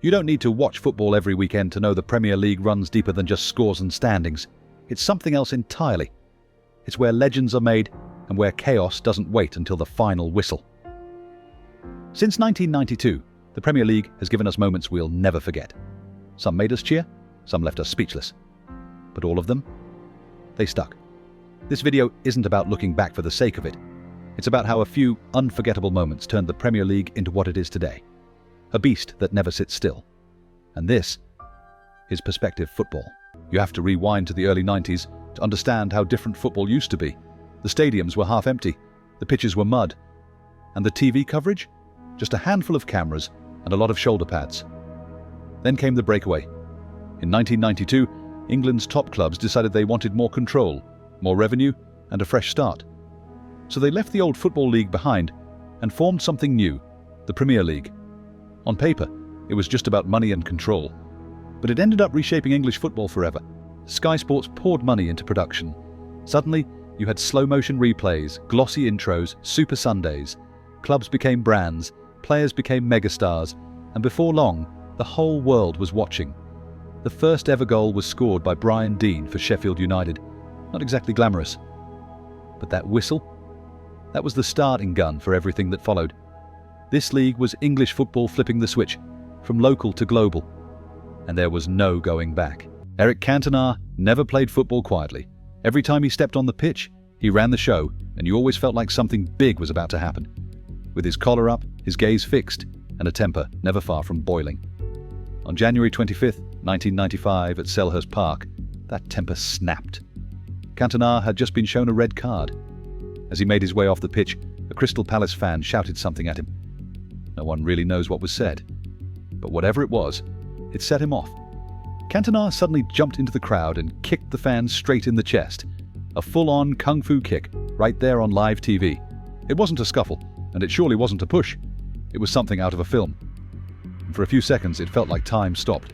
You don't need to watch football every weekend to know the Premier League runs deeper than just scores and standings. It's something else entirely. It's where legends are made and where chaos doesn't wait until the final whistle. Since 1992, the Premier League has given us moments we'll never forget. Some made us cheer, some left us speechless. But all of them, they stuck. This video isn't about looking back for the sake of it. It's about how a few unforgettable moments turned the Premier League into what it is today. A beast that never sits still. And this is perspective football. You have to rewind to the early 90s to understand how different football used to be. The stadiums were half empty, the pitches were mud, and the TV coverage? Just a handful of cameras and a lot of shoulder pads. Then came the breakaway. In 1992, England's top clubs decided they wanted more control, more revenue, and a fresh start. So they left the old Football League behind and formed something new, the Premier League. On paper, it was just about money and control. But it ended up reshaping English football forever. Sky Sports poured money into production. Suddenly, you had slow-motion replays, glossy intros, Super Sundays. Clubs became brands, players became megastars, and before long, the whole world was watching. The first ever goal was scored by Brian Deane for Sheffield United. Not exactly glamorous. But that whistle? That was the starting gun for everything that followed. This league was English football flipping the switch, from local to global. And there was no going back. Eric Cantonar never played football quietly. Every time he stepped on the pitch, he ran the show, and you always felt like something big was about to happen. With his collar up, his gaze fixed, and a temper never far from boiling. On January 25th, 1995 at Selhurst Park, that temper snapped. Cantonar had just been shown a red card. As he made his way off the pitch, a Crystal Palace fan shouted something at him. No one really knows what was said. But whatever it was, it set him off. Cantonar suddenly jumped into the crowd and kicked the fan straight in the chest. A full-on kung fu kick, right there on live TV. It wasn't a scuffle, and it surely wasn't a push. It was something out of a film. For a few seconds, it felt like time stopped.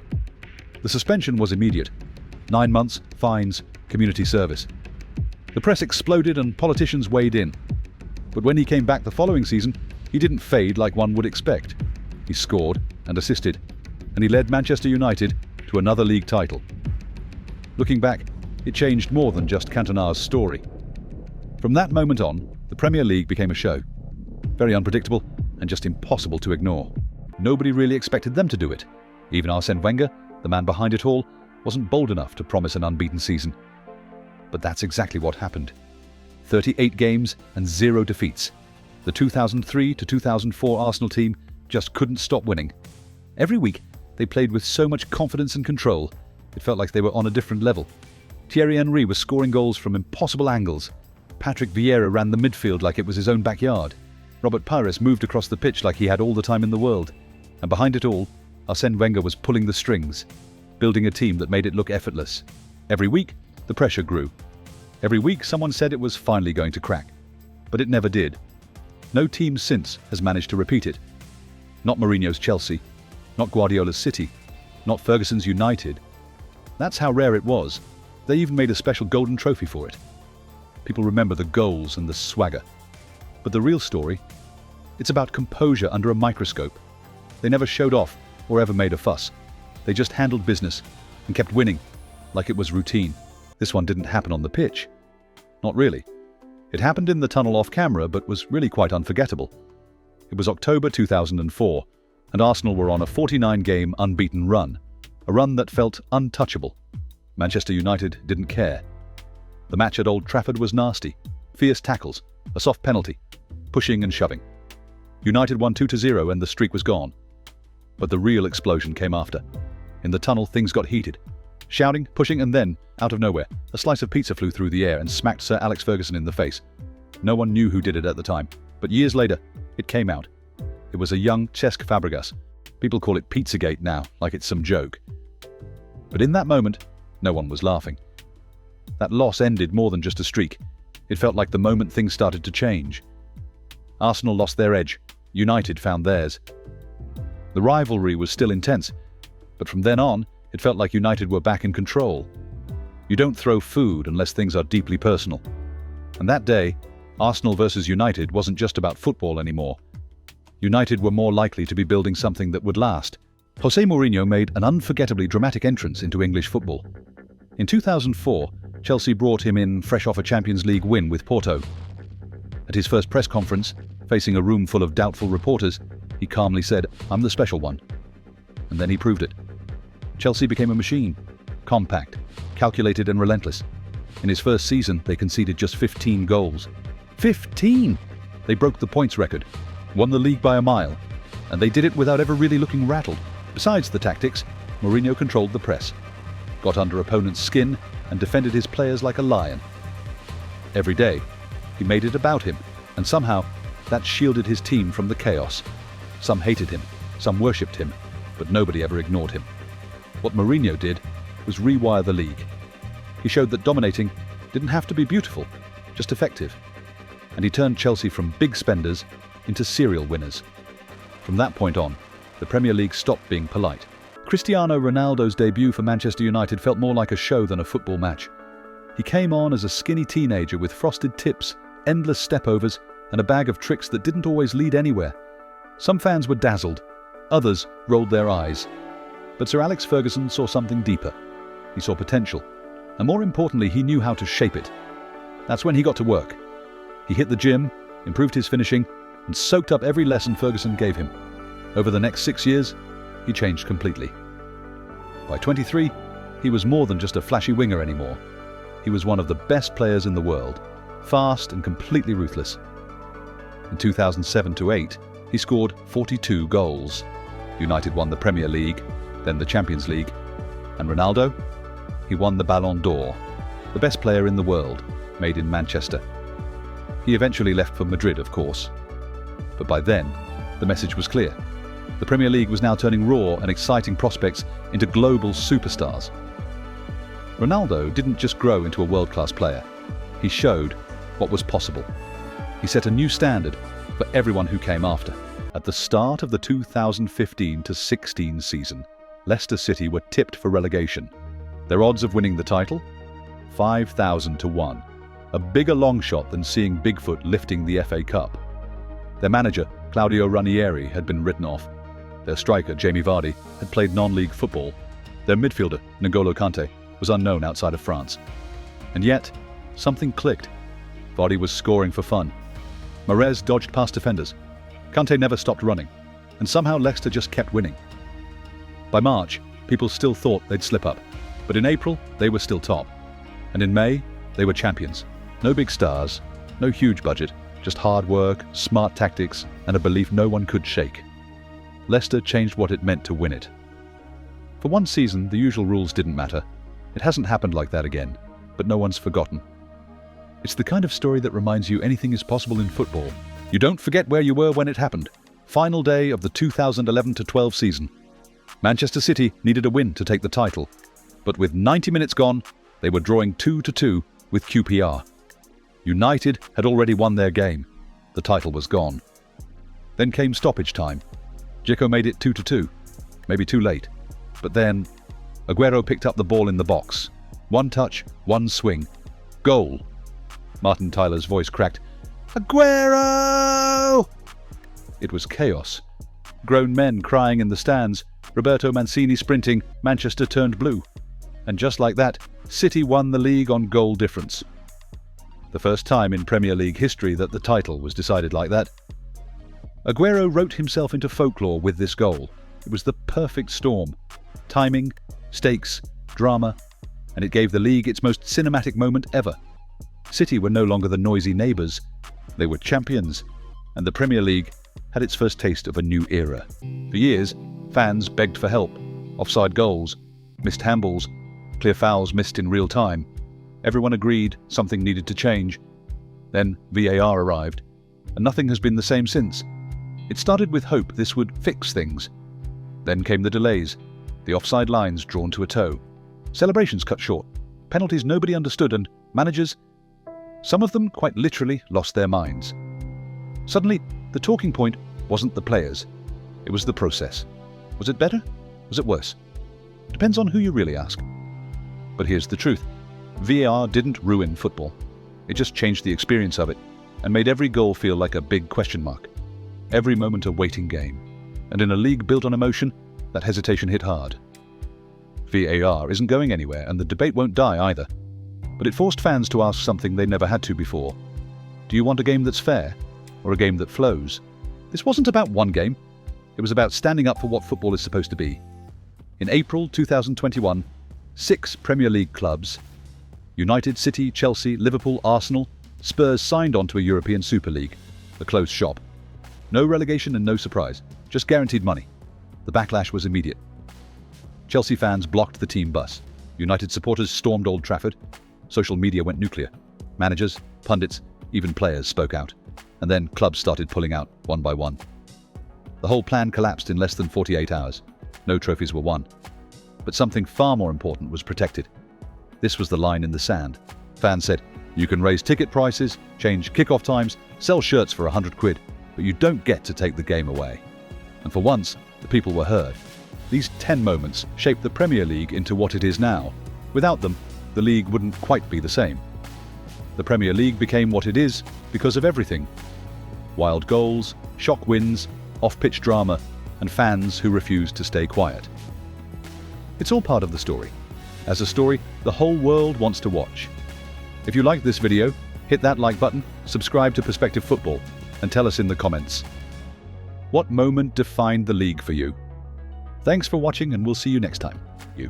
The suspension was immediate. 9 months, fines, community service. The press exploded and politicians weighed in. But when he came back the following season, he didn't fade like one would expect. He scored and assisted, and he led Manchester United to another league title. Looking back, it changed more than just Cantonar's story. From that moment on, the Premier League became a show. Very unpredictable and just impossible to ignore. Nobody really expected them to do it. Even Arsene Wenger, the man behind it all, wasn't bold enough to promise an unbeaten season. But that's exactly what happened. 38 games and 0 defeats. The 2003 to 2004 Arsenal team just couldn't stop winning. Every week, they played with so much confidence and control, it felt like they were on a different level. Thierry Henry was scoring goals from impossible angles. Patrick Vieira ran the midfield like it was his own backyard. Robert Pires moved across the pitch like he had all the time in the world. And behind it all, Arsene Wenger was pulling the strings, building a team that made it look effortless. Every week, the pressure grew. Every week, someone said it was finally going to crack. But it never did. No team since has managed to repeat it. Not Mourinho's Chelsea, not Guardiola's City, not Ferguson's United. That's how rare it was. They even made a special golden trophy for it. People remember the goals and the swagger. But the real story, it's about composure under a microscope. They never showed off or ever made a fuss. They just handled business and kept winning like it was routine. This one didn't happen on the pitch. Not really. It happened in the tunnel off camera, but was really quite unforgettable. It was October 2004, and Arsenal were on a 49-game unbeaten run, a run that felt untouchable. Manchester United didn't care. The match at Old Trafford was nasty. Fierce tackles, a soft penalty, pushing and shoving. United won 2-0 and the streak was gone. But the real explosion came after. In the tunnel, things got heated. Shouting, pushing, and then, out of nowhere, a slice of pizza flew through the air and smacked Sir Alex Ferguson in the face. No one knew who did it at the time, but years later, it came out. It was a young Cesc Fabregas. People call it Pizzagate now, like it's some joke. But in that moment, no one was laughing. That loss ended more than just a streak. It felt like the moment things started to change. Arsenal lost their edge. United found theirs. The rivalry was still intense, but from then on, it felt like United were back in control. You don't throw food unless things are deeply personal. And that day, Arsenal versus United wasn't just about football anymore. United were more likely to be building something that would last. Jose Mourinho made an unforgettably dramatic entrance into English football. In 2004, Chelsea brought him in fresh off a Champions League win with Porto. At his first press conference, facing a room full of doubtful reporters, he calmly said, "I'm the special one." And then he proved it. Chelsea became a machine, compact, calculated and relentless. In his first season, they conceded just 15 goals. 15! They broke the points record, won the league by a mile, and they did it without ever really looking rattled. Besides the tactics, Mourinho controlled the press, got under opponents' skin and defended his players like a lion. Every day, he made it about him, and somehow that shielded his team from the chaos. Some hated him, some worshipped him, but nobody ever ignored him. What Mourinho did was rewire the league. He showed that dominating didn't have to be beautiful, just effective. And he turned Chelsea from big spenders into serial winners. From that point on, the Premier League stopped being polite. Cristiano Ronaldo's debut for Manchester United felt more like a show than a football match. He came on as a skinny teenager with frosted tips, endless stepovers, and a bag of tricks that didn't always lead anywhere. Some fans were dazzled, others rolled their eyes. But Sir Alex Ferguson saw something deeper. He saw potential, and more importantly, he knew how to shape it. That's when he got to work. He hit the gym, improved his finishing, and soaked up every lesson Ferguson gave him. Over the next 6 years, he changed completely. By 23, he was more than just a flashy winger anymore. He was one of the best players in the world, fast and completely ruthless. In 2007-08, he scored 42 goals. United won the Premier League, then the Champions League. And Ronaldo? He won the Ballon d'Or, the best player in the world, made in Manchester. He eventually left for Madrid, of course. But by then, the message was clear. The Premier League was now turning raw and exciting prospects into global superstars. Ronaldo didn't just grow into a world-class player. He showed what was possible. He set a new standard for everyone who came after. At the start of the 2015-16 season, Leicester City were tipped for relegation. Their odds of winning the title? 5,000 to 1. A bigger long shot than seeing Bigfoot lifting the FA Cup. Their manager, Claudio Ranieri, had been written off. Their striker, Jamie Vardy, had played non-league football. Their midfielder, N'Golo Kante, was unknown outside of France. And yet, something clicked. Vardy was scoring for fun. Mahrez dodged past defenders. Kante never stopped running. And somehow Leicester just kept winning. By March, people still thought they'd slip up. But in April, they were still top. And in May, they were champions. No big stars, no huge budget, just hard work, smart tactics, and a belief no one could shake. Leicester changed what it meant to win it. For one season, the usual rules didn't matter. It hasn't happened like that again, but no one's forgotten. It's the kind of story that reminds you anything is possible in football. You don't forget where you were when it happened. Final day of the 2011-12 season. Manchester City needed a win to take the title, but with 90 minutes gone, they were drawing 2-2 with QPR. United had already won their game. The title was gone. Then came stoppage time. Dzeko made it 2-2, maybe too late. But then, Aguero picked up the ball in the box. One touch, one swing. Goal. Martin Tyler's voice cracked. Aguero! It was chaos. Grown men crying in the stands, Roberto Mancini sprinting, Manchester turned blue. And just like that, City won the league on goal difference. The first time in Premier League history that the title was decided like that. Aguero wrote himself into folklore with this goal. It was the perfect storm. Timing, stakes, drama, and it gave the league its most cinematic moment ever. City were no longer the noisy neighbours. They were champions, and the Premier League had its first taste of a new era. For years, fans begged for help. Offside goals, missed handballs, clear fouls missed in real time. Everyone agreed something needed to change. Then VAR arrived, and nothing has been the same since. It started with hope this would fix things. Then came the delays, the offside lines drawn to a toe, celebrations cut short, penalties nobody understood, and managers, some of them quite literally lost their minds. Suddenly, the talking point wasn't the players, it was the process. Was it better? Was it worse? Depends on who you really ask. But here's the truth. VAR didn't ruin football. It just changed the experience of it and made every goal feel like a big question mark. Every moment a waiting game. And in a league built on emotion, That hesitation hit hard. VAR isn't going anywhere, and the debate won't die either. But it forced fans to ask something they never had to before. Do you want a game that's fair, or a game that flows? This wasn't about one game. It was about standing up for what football is supposed to be. In April 2021, 6 Premier League clubs, United, City, Chelsea, Liverpool, Arsenal, Spurs, signed on to a European Super League, a closed shop. No relegation and no surprise, just guaranteed money. The backlash was immediate. Chelsea fans blocked the team bus. United supporters stormed Old Trafford. Social media went nuclear. Managers, pundits, even players spoke out. And then clubs started pulling out, one by one. The whole plan collapsed in less than 48 hours. No trophies were won. But something far more important was protected. This was the line in the sand. Fans said, you can raise ticket prices, change kickoff times, sell shirts for £100, but you don't get to take the game away. And for once, the people were heard. These 10 moments shaped the Premier League into what it is now. Without them, the league wouldn't quite be the same. The Premier League became what it is because of everything. Wild goals, shock wins, off-pitch drama, and fans who refused to stay quiet. It's all part of the story. As a story, the whole world wants to watch. If you liked this video, hit that like button, subscribe to Perspective Football, and tell us in the comments. What moment defined the league for you? Thanks for watching, and we'll see you next time. You.